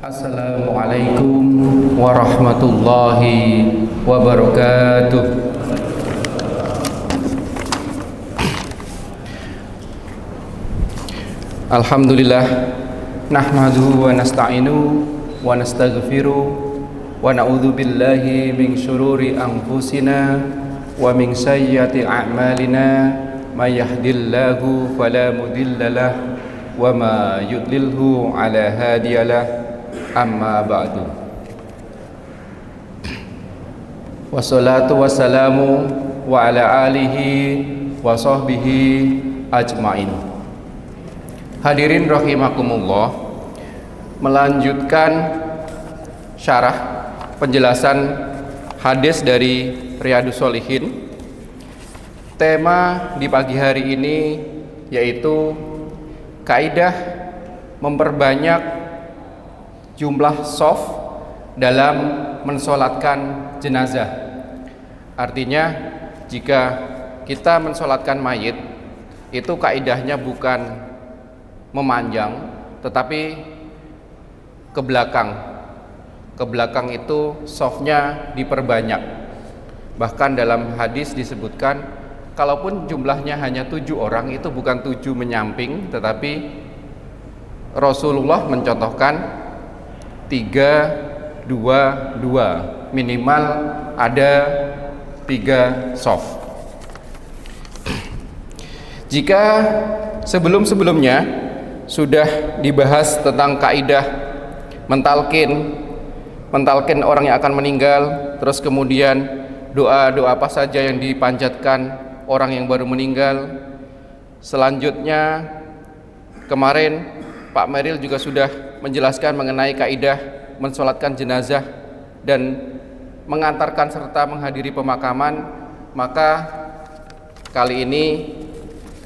Assalamualaikum warahmatullahi wabarakatuh. Alhamdulillah, nahmaduhu wa nasta'inu wa nastaghfiruh wa na'udzu billahi min syururi anfusina wa min sayyiati a'malina may yahdihillahu fala mudhillalah wa ma yudlilhu ala hadiyalah. Amma ba'du. Wassalatu wassalamu wa ala alihi wa sahbihi ajmain. Hadirin rahimakumullah, melanjutkan syarah penjelasan hadis dari Riyadhus Shalihin. Tema di pagi hari ini yaitu kaidah memperbanyak jumlah shaf dalam mensolatkan jenazah. Artinya jika kita mensolatkan mayit, itu kaidahnya bukan memanjang tetapi ke belakang. Ke belakang itu shafnya diperbanyak. Bahkan dalam hadis disebutkan kalaupun jumlahnya hanya 7 orang, itu bukan 7 menyamping, tetapi Rasulullah mencontohkan 3, 2, 2, minimal ada 3 shaf. Jika sebelum-sebelumnya sudah dibahas tentang kaidah mentalkin orang yang akan meninggal, terus kemudian doa-doa apa saja yang dipanjatkan orang yang baru meninggal. Selanjutnya kemarin Pak Meril juga sudah menjelaskan mengenai kaidah mensolatkan jenazah dan mengantarkan serta menghadiri pemakaman. Maka kali ini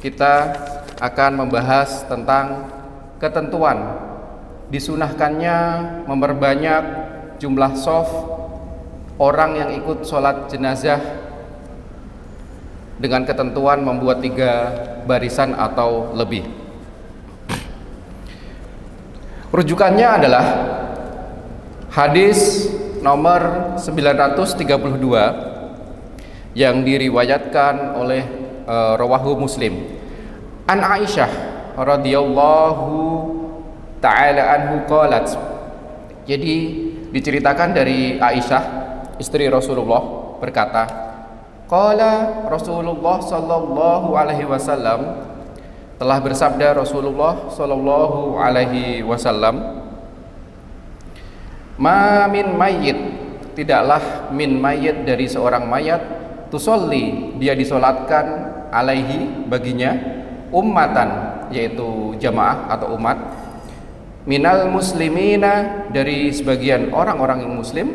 kita akan membahas tentang ketentuan disunahkannya memperbanyak jumlah shaf orang yang ikut sholat jenazah dengan ketentuan membuat 3 barisan atau lebih. Rujukannya adalah hadis nomor 932 yang diriwayatkan oleh rawahu Muslim. An Aisyah radhiyallahu ta'ala anhu qalat. Jadi diceritakan dari Aisyah, istri Rasulullah, berkata, qala Rasulullah sallallahu alaihi wasallam, telah bersabda Rasulullah sallallahu alaihi wasallam, ma min mayyit, tidaklah min mayyit dari seorang mayat, tusolli, dia disolatkan, alaihi, baginya, ummatan, yaitu jamaah atau umat, minal muslimina, dari sebagian orang-orang yang muslim,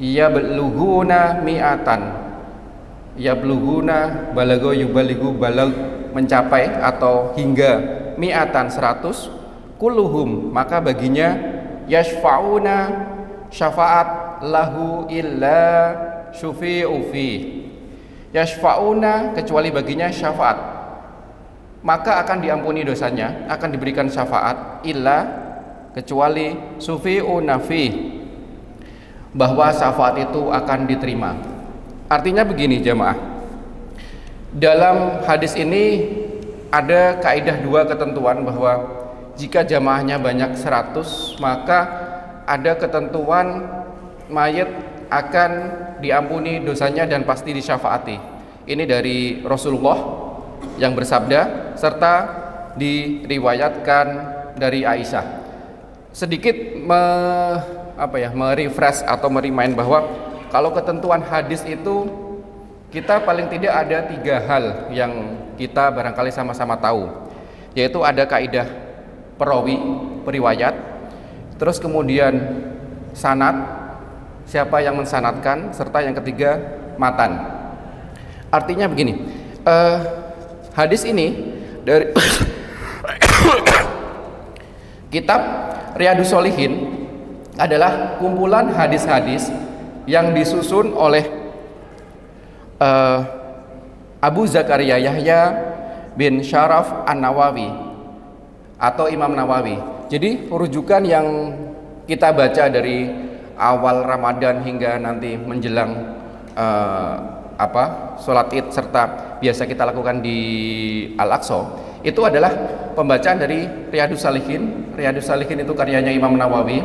yablughuna mi'atan, yablughuna balago yubaligu balag, mencapai atau hingga mi'atan 100, kulluhum, maka baginya, yashfa'una, syafaat, lahu illa syufi'u fi, yashfa'una, kecuali baginya syafaat, maka akan diampuni dosanya, akan diberikan syafaat, illa, kecuali syufi'u nafi, bahwa syafaat itu akan diterima. Artinya begini jamaah, dalam hadis ini ada kaidah 2 ketentuan, bahwa jika jamaahnya banyak 100, maka ada ketentuan mayit akan diampuni dosanya dan pasti disyafaati. Ini dari Rasulullah yang bersabda, serta diriwayatkan dari Aisyah. Sedikit merefresh atau merimain bahwa kalau ketentuan hadis itu, kita paling tidak ada 3 hal yang kita barangkali sama-sama tahu, yaitu ada kaidah perawi, periwayat, terus kemudian sanad, siapa yang mensanadkan, serta yang ketiga matan. Artinya begini, hadis ini dari kitab Riyadhus Shalihin adalah kumpulan hadis-hadis yang disusun oleh Abu Zakaria Yahya bin Syaraf An-Nawawi atau Imam Nawawi. Jadi rujukan yang kita baca dari awal Ramadan hingga nanti menjelang sholat Id serta biasa kita lakukan di Al-Aqsa itu adalah pembacaan dari Riyadhus Shalihin. Riyadhus Shalihin itu karyanya Imam Nawawi,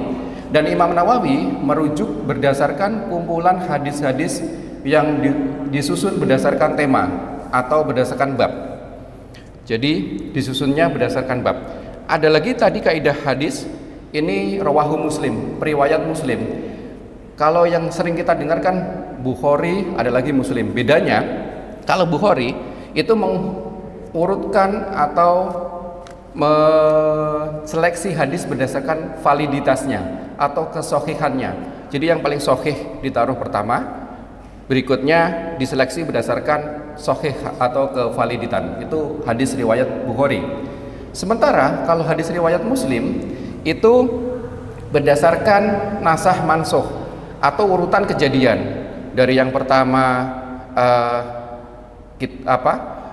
dan Imam Nawawi merujuk berdasarkan kumpulan hadis-hadis yang disusun berdasarkan tema atau berdasarkan bab. Jadi disusunnya berdasarkan bab. Ada lagi tadi kaidah hadis, ini rawahu Muslim, riwayat Muslim. Kalau yang sering kita dengarkan Bukhari, ada lagi Muslim. Bedanya kalau Bukhari itu mengurutkan atau seleksi hadis berdasarkan validitasnya atau kesohihannya. Jadi yang paling sohih ditaruh pertama, berikutnya diseleksi berdasarkan sohih atau kevaliditan. Itu hadis riwayat Bukhari. Sementara kalau hadis riwayat Muslim itu berdasarkan nasah mansuh atau urutan kejadian. Dari yang pertama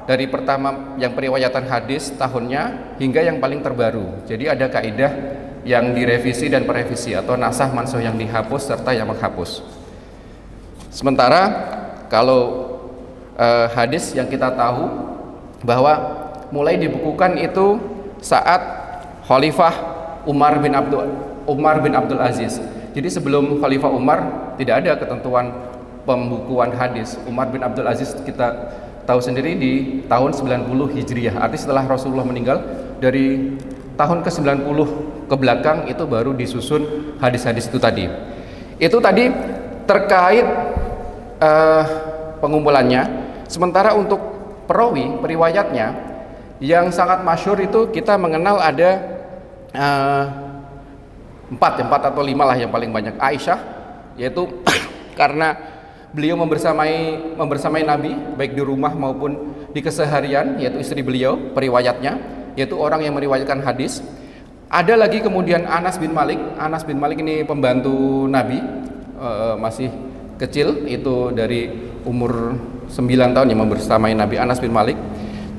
dari pertama yang periwayatan hadis tahunnya hingga yang paling terbaru. Jadi ada kaidah yang direvisi dan perevisi atau nasah mansuh yang dihapus serta yang menghapus. Sementara kalau hadis yang kita tahu bahwa mulai dibukukan itu saat Khalifah Umar bin Abdul Aziz. Jadi sebelum Khalifah Umar tidak ada ketentuan pembukuan hadis. Umar bin Abdul Aziz kita tahu sendiri di tahun 90 Hijriah. Artinya setelah Rasulullah meninggal, dari tahun ke-90 ke belakang itu baru disusun hadis-hadis itu tadi. Itu tadi terkait pengumpulannya. Sementara untuk perawi, periwayatnya yang sangat masyhur itu kita mengenal ada empat atau 5 lah yang paling banyak. Aisyah, yaitu karena beliau membersamai Nabi baik di rumah maupun di keseharian, yaitu istri beliau periwayatnya, yaitu orang yang meriwayatkan hadis. Ada lagi kemudian Anas bin Malik. Anas bin Malik ini pembantu Nabi, masih kecil, itu dari umur 9 tahun yang membersamai Nabi, Anas bin Malik.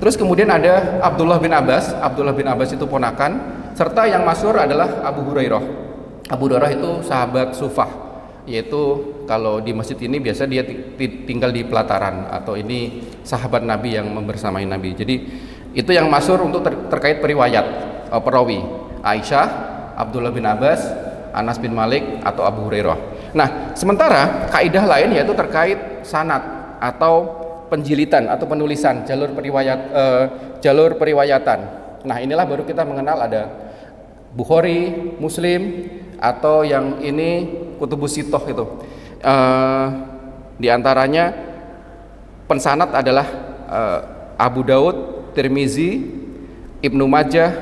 Terus kemudian ada Abdullah bin Abbas. Abdullah bin Abbas itu ponakan, serta yang masyhur adalah Abu Hurairah. Abu Hurairah itu sahabat sufah, yaitu kalau di masjid ini biasa dia tinggal di pelataran, atau ini sahabat Nabi yang membersamai Nabi. Jadi itu yang masyhur untuk terkait periwayat perawi, Aisyah, Abdullah bin Abbas, Anas bin Malik, atau Abu Hurairah. Nah, sementara kaidah lain yaitu terkait sanad atau penjilitan atau penulisan jalur periwayatan. Nah, inilah baru kita mengenal ada Bukhari, Muslim, atau yang ini Kutubus Sittah itu. Di antaranya pensanad adalah Abu Daud, Tirmizi, Ibnu Majah,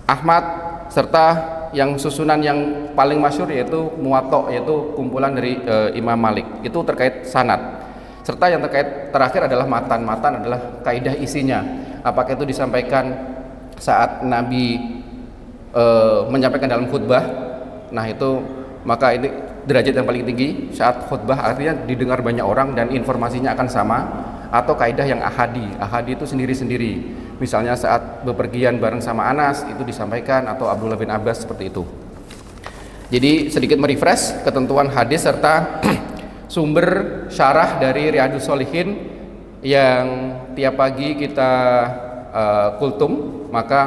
Ahmad, serta yang susunan yang paling masyhur yaitu Muwatta, yaitu kumpulan dari Imam Malik. Itu terkait sanad. Serta yang terkait terakhir adalah matan. Matan adalah kaidah isinya. Apakah itu disampaikan saat Nabi menyampaikan dalam khutbah. Nah, itu maka ini derajat yang paling tinggi saat khutbah, artinya didengar banyak orang dan informasinya akan sama. Atau kaidah yang ahadi. Ahadi itu sendiri-sendiri. Misalnya saat bepergian bareng sama Anas itu disampaikan, atau Abdullah bin Abbas, seperti itu. Jadi sedikit merefresh ketentuan hadis serta sumber syarah dari Riyadhus Shalihin yang tiap pagi kita kultum. Maka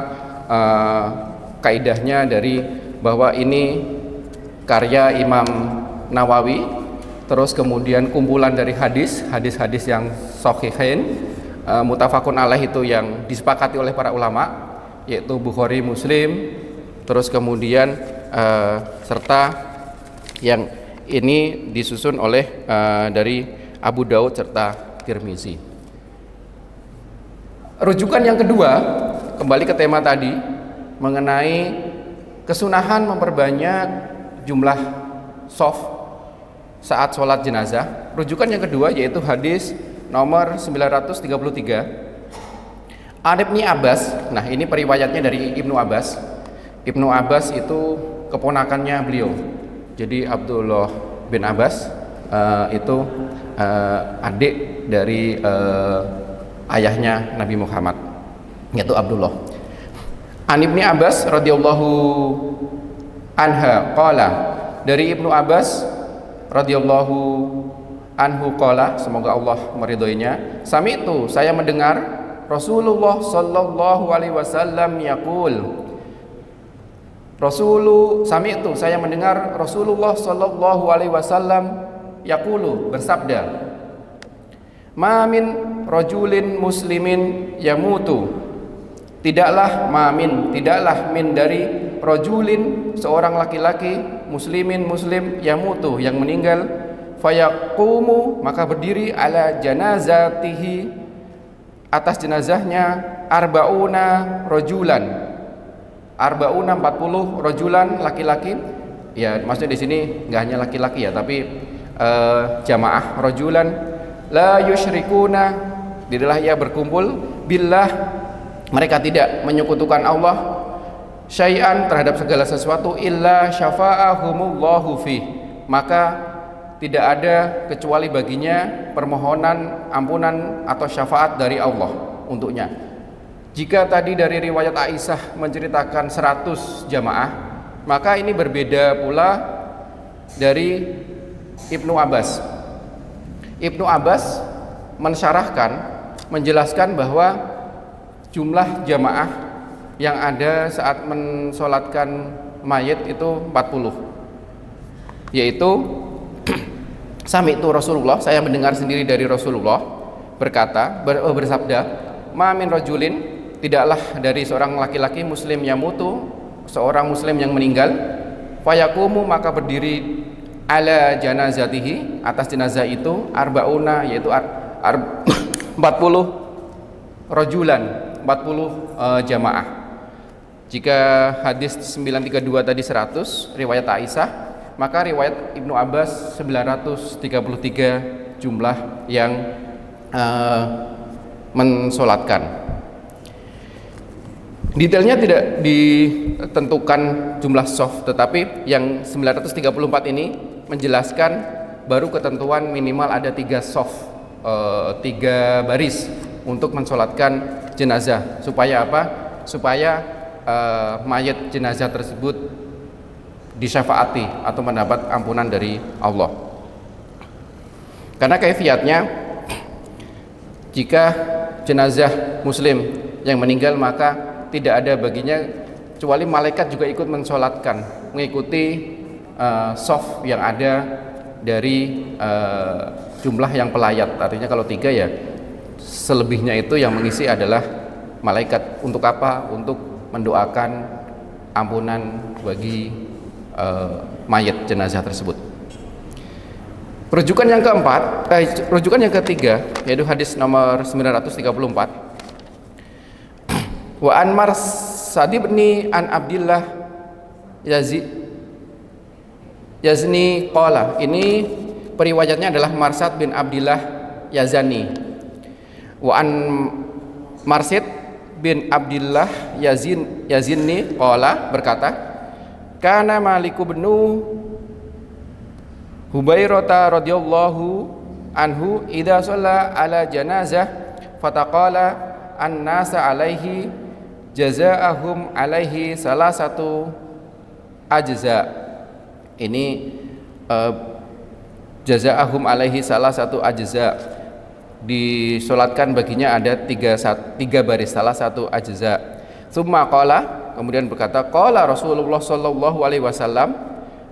kaidahnya dari bahwa ini karya Imam Nawawi, terus kemudian kumpulan dari hadis-hadis yang sahihain, mutafakun alaih, itu yang disepakati oleh para ulama, yaitu Bukhari, Muslim, terus kemudian serta yang ini disusun oleh dari Abu Daud serta Tirmizi. Rujukan yang kedua, kembali ke tema tadi mengenai kesunahan memperbanyak jumlah shaf saat sholat jenazah. Rujukan yang kedua yaitu hadis nomor 933 An Ibni Abbas. Nah, ini periwayatnya dari Ibnu Abbas. Ibnu Abbas itu keponakannya beliau. Jadi Abdullah bin Abbas itu adik dari ayahnya Nabi Muhammad, yaitu Abdullah. An Ibni Abbas radhiyallahu anha qala, dari Ibnu Abbas radhiyallahu anhu qala, semoga Allah meridhoinya, sami'tu, saya mendengar Rasulullah sallallahu alaihi wasallam yaqul, sami'tu, saya mendengar Rasulullah sallallahu alaihi wasallam yaqulu, bersabda, ma min rajulin muslimin yamutu, tidaklah min dari rajulin, seorang laki-laki, muslimin muslim, yamutu, yang meninggal, fayaqumu, maka berdiri, ala janazatihi, atas jenazahnya, arba'una rajulan, 40 rajulan, laki-laki. Ya, maksudnya di sini nggak hanya laki-laki ya, tapi jamaah rajulan, la yusyrikuna, tidaklah ia berkumpul, billah, mereka tidak menyekutukan Allah, syai'an, terhadap segala sesuatu, illa syafa'ahumullahu fi, maka tidak ada kecuali baginya permohonan ampunan atau syafaat dari Allah untuknya. Jika tadi dari riwayat Aisyah menceritakan 100 jamaah, maka ini berbeda pula dari Ibnu Abbas. Ibnu Abbas mensyarahkan, menjelaskan bahwa jumlah jamaah yang ada saat mensolatkan mayit itu 40, yaitu sami'tu Rasulullah, saya mendengar sendiri dari Rasulullah berkata, bersabda, ma min rajulin, tidaklah dari seorang laki-laki muslim yamutu, seorang muslim yang meninggal, fayaqumu, maka berdiri, ala janazatihi, atas jenazah itu, arba'una, yaitu 40 rajulan, 40 jamaah. Jika hadis 932 tadi 100 riwayat Aisyah, maka riwayat Ibnu Abbas 933 jumlah yang mensolatkan. Detailnya tidak ditentukan jumlah soft, tetapi yang 934 ini menjelaskan baru ketentuan minimal ada 3 soft, 3 baris untuk mensolatkan jenazah. Supaya apa? Supaya mayat jenazah tersebut disyafaati atau mendapat ampunan dari Allah. Karena kaifiatnya, jika jenazah muslim yang meninggal, maka tidak ada baginya kecuali malaikat juga ikut mensolatkan, mengikuti soft yang ada dari jumlah yang pelayat. Artinya kalau 3 ya selebihnya itu yang mengisi adalah malaikat. Untuk apa? Untuk mendoakan ampunan bagi mayat jenazah tersebut. Rujukan yang keempat, rujukan yang ketiga, yaitu hadis nomor 934. Wa an Marsad ibni an Abdillah Yazni qala, ini periwayatnya adalah Marsad bin Abdillah Yazani. Wa an Marsid bin Abdillah Yazini qala, berkata, kana Malik bin Hubairata radhiyallahu anhu idza shalla ala janazah fataqala an-nasa alaihi jazaa'ahum alaihi salasatu ajza. Ini jazaa'ahum alaihi salasatu ajza, disolatkan baginya ada 3 baris, salah satu ajza. Tsumma qala, kemudian berkata, qala Rasulullah sallallahu alaihi wasallam,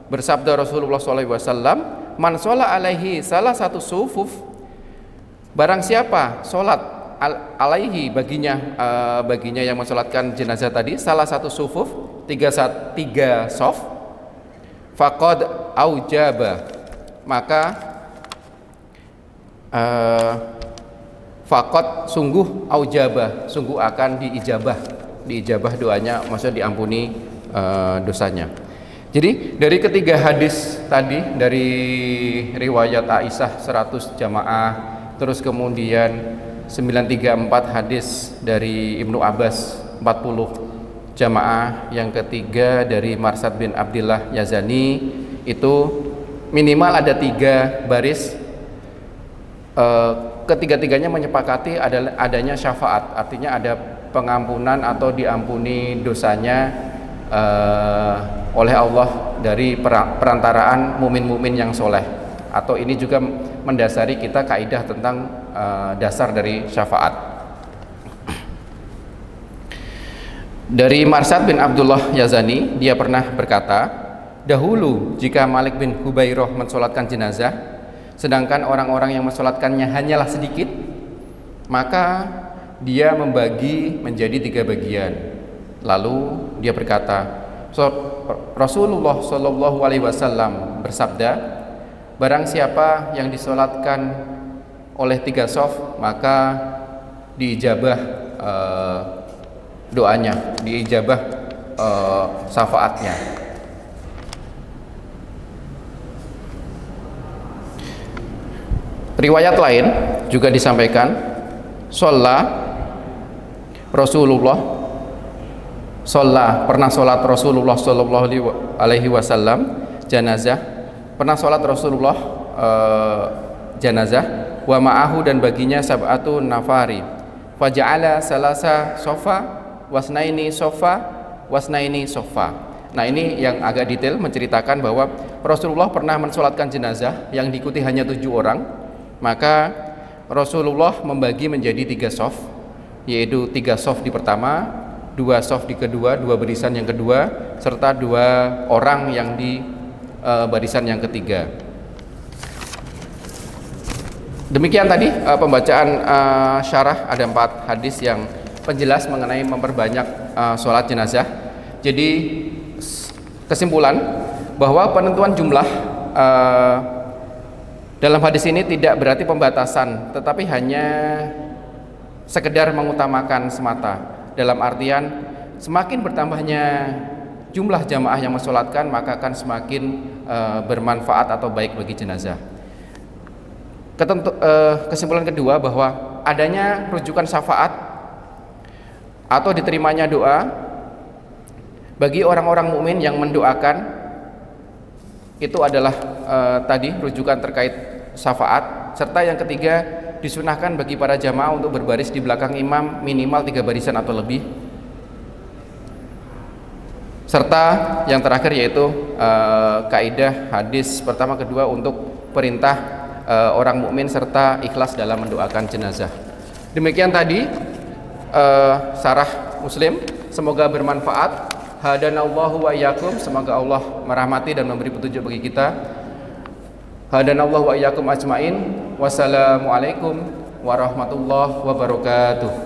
bersabda Rasulullah sallallahu alaihi wasallam, man sholla alaihi salah satu sufuf, barang siapa sholat alaihi baginya, baginya yang mensolatkan jenazah tadi, salah satu sufuf, 3 sof, faqad aujaba, maka faqad, sungguh, aujaba, sungguh akan diijabah doanya, maksudnya diampuni dosanya. Jadi dari ketiga hadis tadi, dari riwayat Aisyah 100 jamaah, terus kemudian 934 hadis dari Ibnu Abbas 40 jamaah, yang ketiga dari Marsad bin Abdillah Yazani, itu minimal ada 3 baris. Ketiga-tiganya menyepakati adanya syafaat, artinya ada pengampunan atau diampuni dosanya oleh Allah dari perantaraan mumin-mumin yang soleh. Atau ini juga mendasari kita kaidah tentang dasar dari syafaat. Dari Marsad bin Abdullah Yazani, dia pernah berkata, dahulu jika Malik bin Hubairah mensolatkan jenazah, sedangkan orang-orang yang mensolatkannya hanyalah sedikit, maka dia membagi menjadi 3 bagian. Lalu dia berkata, Rasulullah Shallallahu Alaihi Wasallam bersabda, barang siapa yang disolatkan oleh 3 shaf, maka diijabah doanya, diijabah syafaatnya. Riwayat lain juga disampaikan, pernah sholat Rasulullah Shallallahu Alaihi Wasallam jenazah, pernah sholat Rasulullah jenazah, wa ma'ahu, dan baginya sab'atu nafari, faja'ala salasa sofa wasnaini sofa. Nah, ini yang agak detail menceritakan bahwa Rasulullah pernah mensolatkan jenazah yang diikuti hanya 7 orang, maka Rasulullah membagi menjadi 3 shaf, yaitu 3 shaf di pertama, 2 shaf di kedua, 2 barisan yang kedua, serta 2 orang yang di barisan yang ketiga. Demikian tadi pembacaan syarah. Ada 4 hadis yang penjelas mengenai memperbanyak sholat jenazah. Jadi kesimpulan bahwa penentuan jumlah dalam hadis ini tidak berarti pembatasan, tetapi hanya sekedar mengutamakan semata. Dalam artian semakin bertambahnya jumlah jamaah yang mensolatkan, maka akan semakin bermanfaat atau baik bagi jenazah. Kesimpulan kedua bahwa adanya rujukan syafaat atau diterimanya doa bagi orang-orang mukmin yang mendoakan itu adalah tadi rujukan terkait syafaat. Serta yang ketiga, disunahkan bagi para jamaah untuk berbaris di belakang imam minimal 3 barisan atau lebih. Serta yang terakhir yaitu kaidah hadis pertama kedua untuk perintah orang mukmin serta ikhlas dalam mendoakan jenazah. Demikian tadi syarah Muslim, semoga bermanfaat. Hadanallahu wa iyyakum, semoga Allah merahmati dan memberi petunjuk bagi kita. Hadanallahu wa iyyakum ajmain. Wassalamualaikum warahmatullahi wabarakatuh.